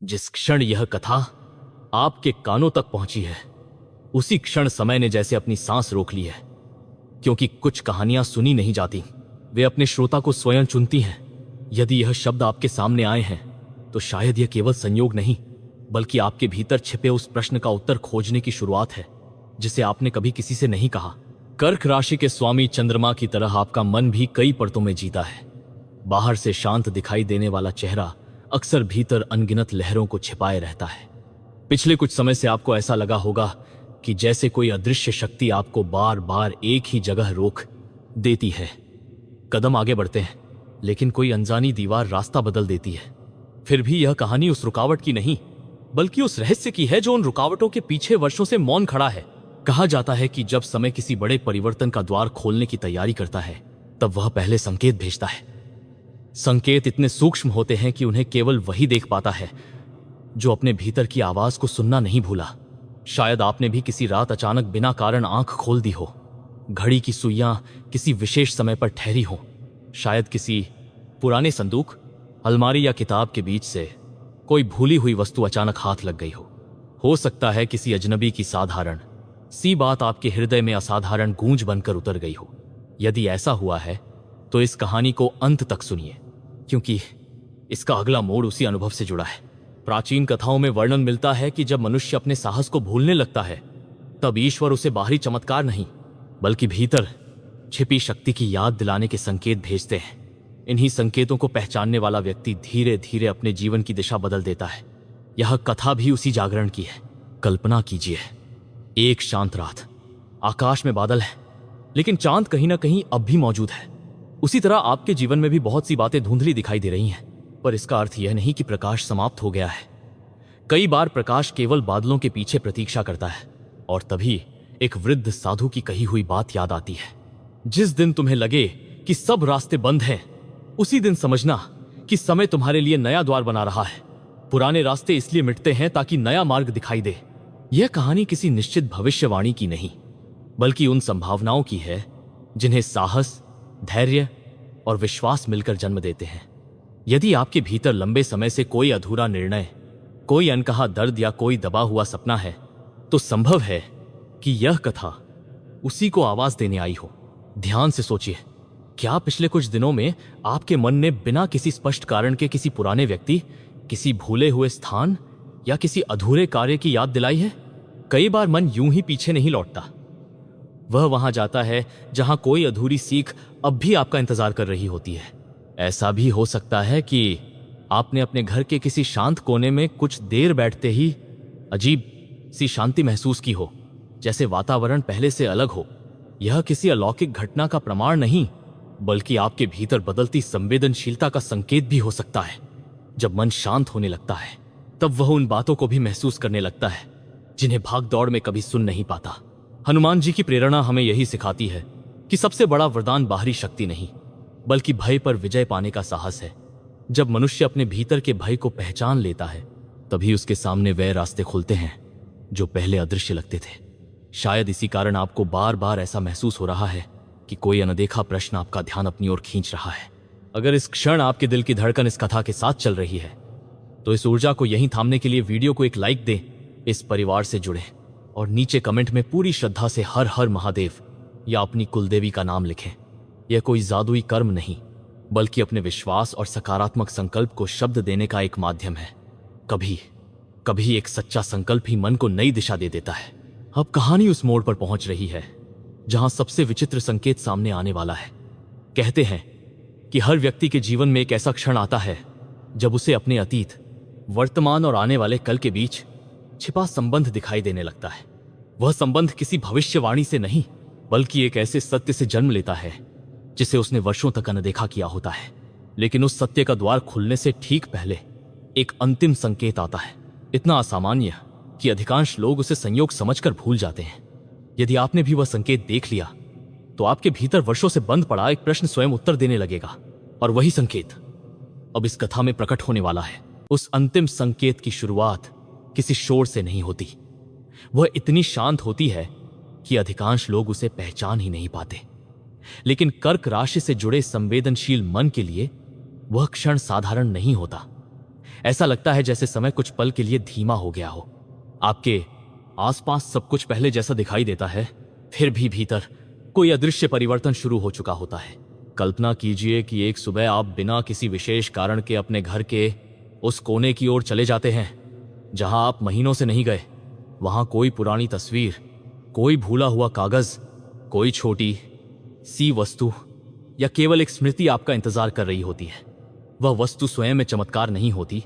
जिस क्षण यह कथा आपके कानों तक पहुंची है, उसी क्षण समय ने जैसे अपनी सांस रोक ली है। क्योंकि कुछ कहानियां सुनी नहीं जाती, वे अपने श्रोता को स्वयं चुनती हैं। यदि यह शब्द आपके सामने आए हैं, तो शायद यह केवल संयोग नहीं, बल्कि आपके भीतर छिपे उस प्रश्न का उत्तर खोजने की शुरुआत है, जिसे आपने कभी किसी से नहीं कहा। कर्क राशि के स्वामी चंद्रमा की तरह आपका मन भी कई परतों में जीता है। बाहर से शांत दिखाई देने वाला चेहरा अक्सर भीतर अनगिनत लहरों को छिपाए रहता है। पिछले कुछ समय से आपको ऐसा लगा होगा कि जैसे कोई अदृश्य शक्ति आपको बार बार एक ही जगह रोक देती है। कदम आगे बढ़ते हैं, लेकिन कोई अनजानी दीवार रास्ता बदल देती है। फिर भी यह कहानी उस रुकावट की नहीं, बल्कि उस रहस्य की है जो उन रुकावटों के पीछे वर्षों से मौन खड़ा है। कहा जाता है कि जब समय किसी बड़े परिवर्तन का द्वार खोलने की तैयारी करता है, तब वह पहले संकेत भेजता है। संकेत इतने सूक्ष्म होते हैं कि उन्हें केवल वही देख पाता है जो अपने भीतर की आवाज को सुनना नहीं भूला। शायद आपने भी किसी रात अचानक बिना कारण आंख खोल दी हो। घड़ी की सुइयां किसी विशेष समय पर ठहरी हो। शायद किसी पुराने संदूक, अलमारी या किताब के बीच से कोई भूली हुई वस्तु अचानक हाथ लग गई हो सकता है किसी अजनबी की साधारण सी बात आपके हृदय में असाधारण गूंज बनकर उतर गई हो। यदि ऐसा हुआ है, तो इस कहानी को अंत तक सुनिए, क्योंकि इसका अगला मोड़ उसी अनुभव से जुड़ा है। प्राचीन कथाओं में वर्णन मिलता है कि जब मनुष्य अपने साहस को भूलने लगता है, तब ईश्वर उसे बाहरी चमत्कार नहीं, बल्कि भीतर छिपी शक्ति की याद दिलाने के संकेत भेजते हैं। इन्हीं संकेतों को पहचानने वाला व्यक्ति धीरे धीरे अपने जीवन की दिशा बदल देता है। यह कथा भी उसी जागरण की है। कल्पना कीजिए, एक शांत रात, आकाश में बादल है, लेकिन चांद कहीं ना कहीं अब भी मौजूद है। उसी तरह आपके जीवन में भी बहुत सी बातें धुंधली दिखाई दे रही हैं, पर इसका अर्थ यह नहीं कि प्रकाश समाप्त हो गया है। कई बार प्रकाश केवल बादलों के पीछे प्रतीक्षा करता है, और तभी एक वृद्ध साधु की कही हुई बात याद आती है। जिस दिन तुम्हें लगे कि सब रास्ते बंद हैं, उसी दिन समझना कि समय तुम्हारे लिए नया द्वार बना रहा है। पुराने रास्ते इसलिए मिटते हैं ताकि नया मार्ग दिखाई दे। यह कहानी किसी निश्चित भविष्यवाणी की नहीं, बल्कि उन संभावनाओं की है जिन्हें साहस, धैर्य और विश्वास मिलकर जन्म देते हैं। यदि आपके भीतर लंबे समय से कोई अधूरा निर्णय, कोई अनकहा दर्द या कोई दबा हुआ सपना है, तो संभव है कि यह कथा उसी को आवाज देने आई हो। ध्यान से सोचिए, क्या पिछले कुछ दिनों में आपके मन ने बिना किसी स्पष्ट कारण के किसी पुराने व्यक्ति, किसी भूले हुए स्थान या किसी अधूरे कार्य की याद दिलाई है? कई बार मन यूं ही पीछे नहीं लौटता। वह वहां जाता है जहां कोई अधूरी सीख अब भी आपका इंतजार कर रही होती है। ऐसा भी हो सकता है कि आपने अपने घर के किसी शांत कोने में कुछ देर बैठते ही अजीब सी शांति महसूस की हो, जैसे वातावरण पहले से अलग हो। यह किसी अलौकिक घटना का प्रमाण नहीं, बल्कि आपके भीतर बदलती संवेदनशीलता का संकेत भी हो सकता है। जब मन शांत होने लगता है, तब वह उन बातों को भी महसूस करने लगता है जिन्हें भाग दौड़ में कभी सुन नहीं पाता। हनुमान जी की प्रेरणा हमें यही सिखाती है कि सबसे बड़ा वरदान बाहरी शक्ति नहीं, बल्कि भय पर विजय पाने का साहस है। जब मनुष्य अपने भीतर के भय को पहचान लेता है, तभी उसके सामने वे रास्ते खुलते हैं जो पहले अदृश्य लगते थे। शायद इसी कारण आपको बार बार ऐसा महसूस हो रहा है कि कोई अनदेखा प्रश्न आपका ध्यान अपनी ओर खींच रहा है। अगर इस क्षण आपके दिल की धड़कन इस कथा के साथ चल रही है, तो इस ऊर्जा को यहीं थामने के लिए वीडियो को एक लाइक दें, इस परिवार से जुड़े और नीचे कमेंट में पूरी श्रद्धा से हर हर महादेव या अपनी कुलदेवी का नाम लिखें। यह कोई जादुई कर्म नहीं, बल्कि अपने विश्वास और सकारात्मक संकल्प को शब्द देने का एक माध्यम है। कभी कभी एक सच्चा संकल्प ही मन को नई दिशा दे देता है। अब कहानी उस मोड़ पर पहुंच रही है जहां सबसे विचित्र संकेत सामने आने वाला है। कहते हैं कि हर व्यक्ति के जीवन में एक ऐसा क्षण आता है जब उसे अपने अतीत, वर्तमान और आने वाले कल के बीच छिपा संबंध दिखाई देने लगता है। वह संबंध किसी भविष्यवाणी से नहीं, बल्कि एक ऐसे सत्य से जन्म लेता है जिसे उसने वर्षों तक अनदेखा किया होता है। लेकिन उस सत्य का द्वार खुलने से ठीक पहले एक अंतिम संकेत आता है, इतना असामान्य कि अधिकांश लोग उसे संयोग समझकर भूल जाते हैं। यदि आपने भी वह संकेत देख लिया, तो आपके भीतर वर्षों से बंद पड़ा एक प्रश्न स्वयं उत्तर देने लगेगा, और वही संकेत अब इस कथा में प्रकट होने वाला है। उस अंतिम संकेत की शुरुआत किसी शोर से नहीं होती। वह इतनी शांत होती है कि अधिकांश लोग उसे पहचान ही नहीं पाते। लेकिन कर्क राशि से जुड़े संवेदनशील मन के लिए वह क्षण साधारण नहीं होता। ऐसा लगता है जैसे समय कुछ पल के लिए धीमा हो गया हो। आपके आसपास सब कुछ पहले जैसा दिखाई देता है, फिर भी भीतर कोई अदृश्य परिवर्तन शुरू हो चुका होता है। कल्पना कीजिए कि एक सुबह आप बिना किसी विशेष कारण के अपने घर के उस कोने की ओर चले जाते हैं जहां आप महीनों से नहीं गए। वहां कोई पुरानी तस्वीर, कोई भूला हुआ कागज, कोई छोटी सी वस्तु या केवल एक स्मृति आपका इंतजार कर रही होती है। वह वस्तु स्वयं में चमत्कार नहीं होती,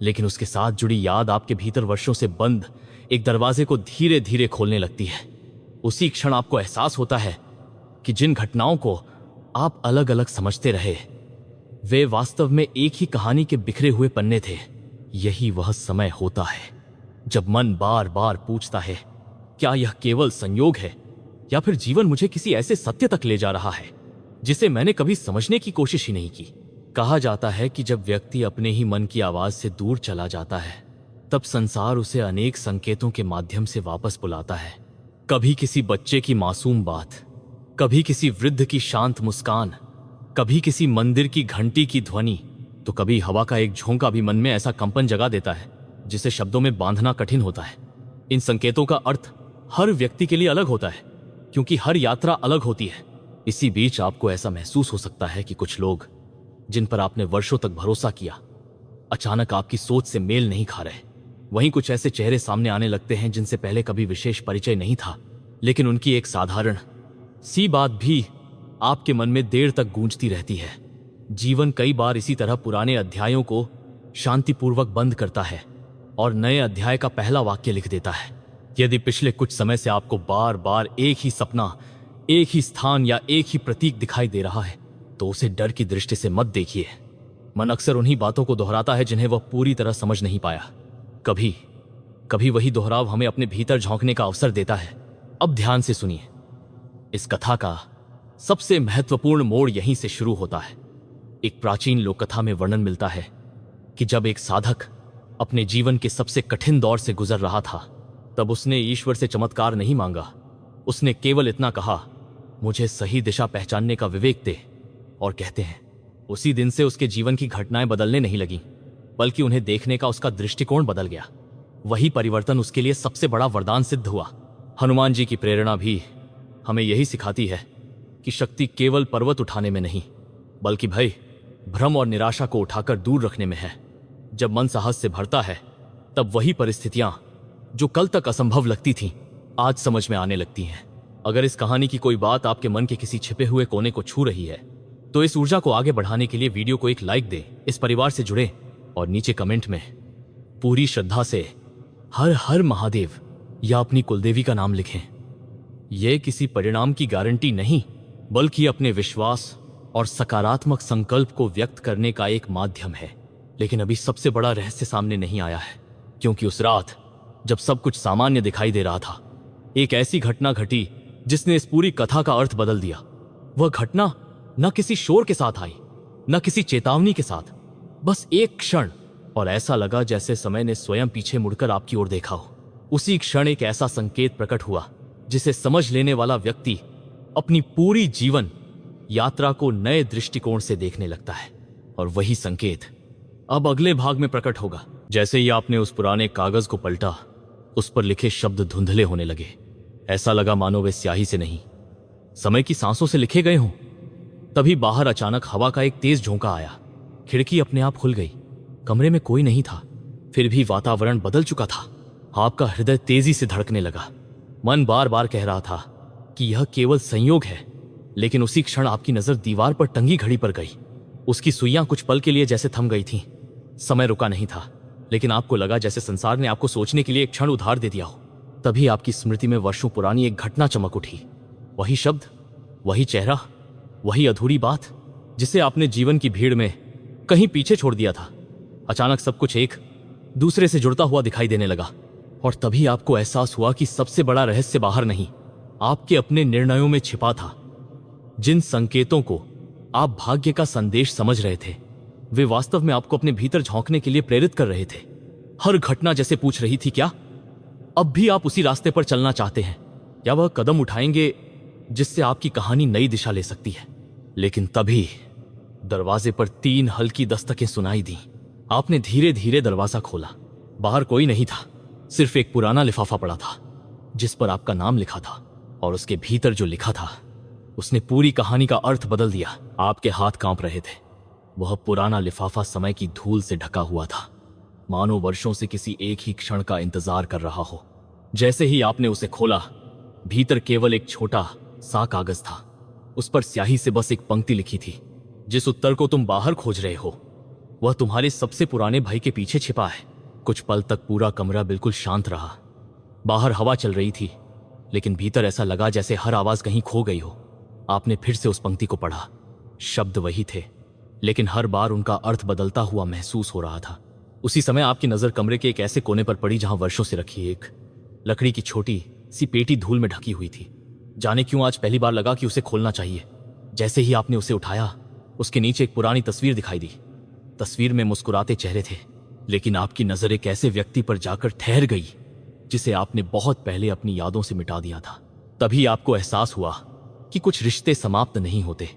लेकिन उसके साथ जुड़ी याद आपके भीतर वर्षों से बंद एक दरवाजे को धीरे धीरे खोलने लगती है। उसी क्षण आपको एहसास होता है कि जिन घटनाओं को आप अलग अलग समझते रहे, वे वास्तव में एक ही कहानी के बिखरे हुए पन्ने थे। यही वह समय होता है जब मन बार बार पूछता है, क्या यह केवल संयोग है या फिर जीवन मुझे किसी ऐसे सत्य तक ले जा रहा है जिसे मैंने कभी समझने की कोशिश ही नहीं की। कहा जाता है कि जब व्यक्ति अपने ही मन की आवाज से दूर चला जाता है, तब संसार उसे अनेक संकेतों के माध्यम से वापस बुलाता है। कभी किसी बच्चे की मासूम बात, कभी किसी वृद्ध की शांत मुस्कान, कभी किसी मंदिर की घंटी की ध्वनि, तो कभी हवा का एक झोंका भी मन में ऐसा कंपन जगा देता है जिसे शब्दों में बांधना कठिन होता है। इन संकेतों का अर्थ हर व्यक्ति के लिए अलग होता है, क्योंकि हर यात्रा अलग होती है। इसी बीच आपको ऐसा महसूस हो सकता है कि कुछ लोग जिन पर आपने वर्षों तक भरोसा किया, अचानक आपकी सोच से मेल नहीं खा रहे। वहीं कुछ ऐसे चेहरे सामने आने लगते हैं जिनसे पहले कभी विशेष परिचय नहीं था, लेकिन उनकी एक साधारण सी बात भी आपके मन में देर तक गूंजती रहती है। जीवन कई बार इसी तरह पुराने अध्यायों को शांतिपूर्वक बंद करता है और नए अध्याय का पहला वाक्य लिख देता है। यदि पिछले कुछ समय से आपको बार बार एक ही सपना, एक ही स्थान या एक ही प्रतीक दिखाई दे रहा है, तो उसे डर की दृष्टि से मत देखिए। मन अक्सर उन्हीं बातों को दोहराता है जिन्हें वह पूरी तरह समझ नहीं पाया। कभी कभी वही दोहराव हमें अपने भीतर झांकने का अवसर देता है। अब ध्यान से सुनिए। इस कथा का सबसे महत्वपूर्ण मोड़ यहीं से शुरू होता है। एक प्राचीन लोक कथा में वर्णन मिलता है कि जब एक साधक अपने जीवन के सबसे कठिन दौर से गुजर रहा था, तब उसने ईश्वर से चमत्कार नहीं मांगा। उसने केवल इतना कहा, मुझे सही दिशा पहचानने का विवेक दे। और कहते हैं, उसी दिन से उसके जीवन की घटनाएं बदलने नहीं लगीं, बल्कि उन्हें देखने का उसका दृष्टिकोण बदल गया। वही परिवर्तन उसके लिए सबसे बड़ा वरदान सिद्ध हुआ। हनुमान जी की प्रेरणा भी हमें यही सिखाती है कि शक्ति केवल पर्वत उठाने में नहीं, बल्कि भय, भ्रम और निराशा को उठाकर दूर रखने में है। जब मन साहस से भरता है, तब वही परिस्थितियां जो कल तक असंभव लगती थीं, आज समझ में आने लगती हैं। अगर इस कहानी की कोई बात आपके मन के किसी छिपे हुए कोने को छू रही है, तो इस ऊर्जा को आगे बढ़ाने के लिए वीडियो को एक लाइक दें, इस परिवार से जुड़े और नीचे कमेंट में पूरी श्रद्धा से हर हर महादेव या अपनी कुलदेवी का नाम लिखें। यह किसी परिणाम की गारंटी नहीं, बल्कि अपने विश्वास और सकारात्मक संकल्प को व्यक्त करने का एक माध्यम है। लेकिन अभी सबसे बड़ा रहस्य सामने नहीं आया है, क्योंकि उस रात जब सब कुछ सामान्य दिखाई दे रहा था, एक ऐसी घटना घटी जिसने इस पूरी कथा का अर्थ बदल दिया। वह घटना न किसी शोर के साथ आई, न किसी चेतावनी के साथ, बस एक क्षण, और ऐसा लगा जैसे समय ने स्वयं पीछे मुड़कर आपकी ओर देखा हो। उसी क्षण एक ऐसा संकेत प्रकट हुआ जिसे समझ लेने वाला व्यक्ति अपनी पूरी जीवन यात्रा को नए दृष्टिकोण से देखने लगता है। और वही संकेत अब अगले भाग में प्रकट होगा। जैसे ही आपने उस पुराने कागज को पलटा, उस पर लिखे शब्द धुंधले होने लगे। ऐसा लगा मानो वे स्याही से नहीं, समय की सांसों से लिखे गए हों। तभी बाहर अचानक हवा का एक तेज झोंका आया। खिड़की अपने आप खुल गई। कमरे में कोई नहीं था, फिर भी वातावरण बदल चुका था। आपका हृदय तेजी से धड़कने लगा। मन बार बार कह रहा था कि यह केवल संयोग है, लेकिन उसी क्षण आपकी नजर दीवार पर टंगी घड़ी पर गई। उसकी सुइयां कुछ पल के लिए जैसे थम गई थीं। समय रुका नहीं था, लेकिन आपको लगा जैसे संसार ने आपको सोचने के लिए एक क्षण उधार दे दिया हो। तभी आपकी स्मृति में वर्षों पुरानी एक घटना चमक उठी। वही शब्द, वही चेहरा, वही अधूरी बात जिसे आपने जीवन की भीड़ में कहीं पीछे छोड़ दिया था। अचानक सब कुछ एक दूसरे से जुड़ता हुआ दिखाई देने लगा। और तभी आपको एहसास हुआ कि सबसे बड़ा रहस्य बाहर नहीं, आपके अपने निर्णयों में छिपा था। जिन संकेतों को आप भाग्य का संदेश समझ रहे थे, वे वास्तव में आपको अपने भीतर झांकने के लिए प्रेरित कर रहे थे। हर घटना जैसे पूछ रही थी, क्या अब भी आप उसी रास्ते पर चलना चाहते हैं, या वह कदम उठाएंगे जिससे आपकी कहानी नई दिशा ले सकती है। लेकिन तभी दरवाजे पर 3 हल्की दस्तकें सुनाई दी। आपने धीरे धीरे दरवाजा खोला। बाहर कोई नहीं था, सिर्फ एक पुराना लिफाफा पड़ा था जिस पर आपका नाम लिखा था, और उसके भीतर जो लिखा था उसने पूरी कहानी का अर्थ बदल दिया। आपके हाथ कांप रहे थे। वह पुराना लिफाफा समय की धूल से ढका हुआ था, मानो वर्षों से किसी एक ही क्षण का इंतजार कर रहा हो। जैसे ही आपने उसे खोला, भीतर केवल एक छोटा सा कागज था। उस पर स्याही से बस एक पंक्ति लिखी थी, जिस उत्तर को तुम बाहर खोज रहे हो वह तुम्हारे सबसे पुराने भाई के पीछे छिपा है। कुछ पल तक पूरा कमरा बिल्कुल शांत रहा। बाहर हवा चल रही थी, लेकिन भीतर ऐसा लगा जैसे हर आवाज कहीं खो गई हो। आपने फिर से उस पंक्ति को पढ़ा। शब्द वही थे, लेकिन हर बार उनका अर्थ बदलता हुआ महसूस हो रहा था। उसी समय आपकी नजर कमरे के एक ऐसे कोने पर पड़ी जहां वर्षों से रखी एक लकड़ी की छोटी सी पेटी धूल में ढकी हुई थी। जाने क्यों आज पहली बार लगा कि उसे खोलना चाहिए। जैसे ही आपने उसे उठाया, उसके नीचे एक पुरानी तस्वीर दिखाई दी। तस्वीर में मुस्कुराते चेहरे थे, लेकिन आपकी नजर एक ऐसे व्यक्ति पर जाकर ठहर गई जिसे आपने बहुत पहले अपनी यादों से मिटा दिया था। तभी आपको एहसास हुआ कि कुछ रिश्ते समाप्त नहीं होते,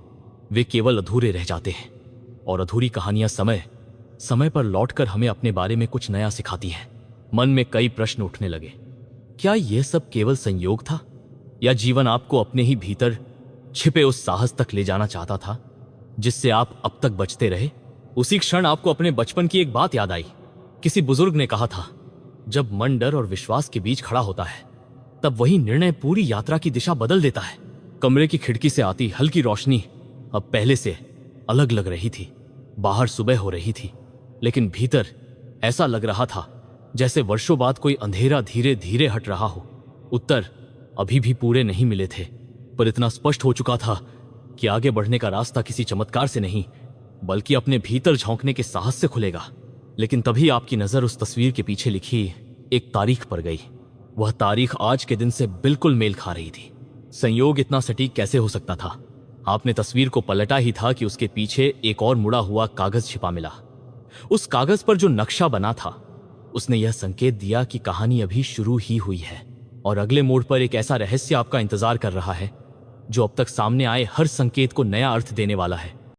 वे केवल अधूरे रह जाते हैं। और अधूरी कहानियां समय समय पर लौटकर हमें अपने बारे में कुछ नया सिखाती हैं। मन में कई प्रश्न उठने लगे। क्या यह सब केवल संयोग था, या जीवन आपको अपने ही भीतर छिपे उस साहस तक ले जाना चाहता था जिससे आप अब तक बचते रहे? उसी क्षण आपको अपने बचपन की एक बात याद आई। किसी बुजुर्ग ने कहा था, जब मन डर और विश्वास के बीच खड़ा होता है, तब वही निर्णय पूरी यात्रा की दिशा बदल देता है। कमरे की खिड़की से आती हल्की रोशनी अब पहले से अलग लग रही थी। बाहर सुबह हो रही थी, लेकिन भीतर ऐसा लग रहा था जैसे वर्षों बाद कोई अंधेरा धीरे धीरे हट रहा हो। उत्तर अभी भी पूरे नहीं मिले थे, पर इतना स्पष्ट हो चुका था कि आगे बढ़ने का रास्ता किसी चमत्कार से नहीं, बल्कि अपने भीतर झोंकने के साहस से खुलेगा। लेकिन तभी आपकी नजर उस तस्वीर के पीछे लिखी एक तारीख पर गई। वह तारीख आज के दिन से बिल्कुल मेल खा रही थी। संयोग इतना सटीक कैसे हो सकता था? आपने तस्वीर को पलटा ही था कि उसके पीछे एक और मुड़ा हुआ कागज छिपा मिला। उस कागज पर जो नक्शा बना था, उसने यह संकेत दिया कि कहानी अभी शुरू ही हुई है, और अगले मोड़ पर एक ऐसा रहस्य आपका इंतजार कर रहा है जो अब तक सामने आए हर संकेत को नया अर्थ देने वाला है।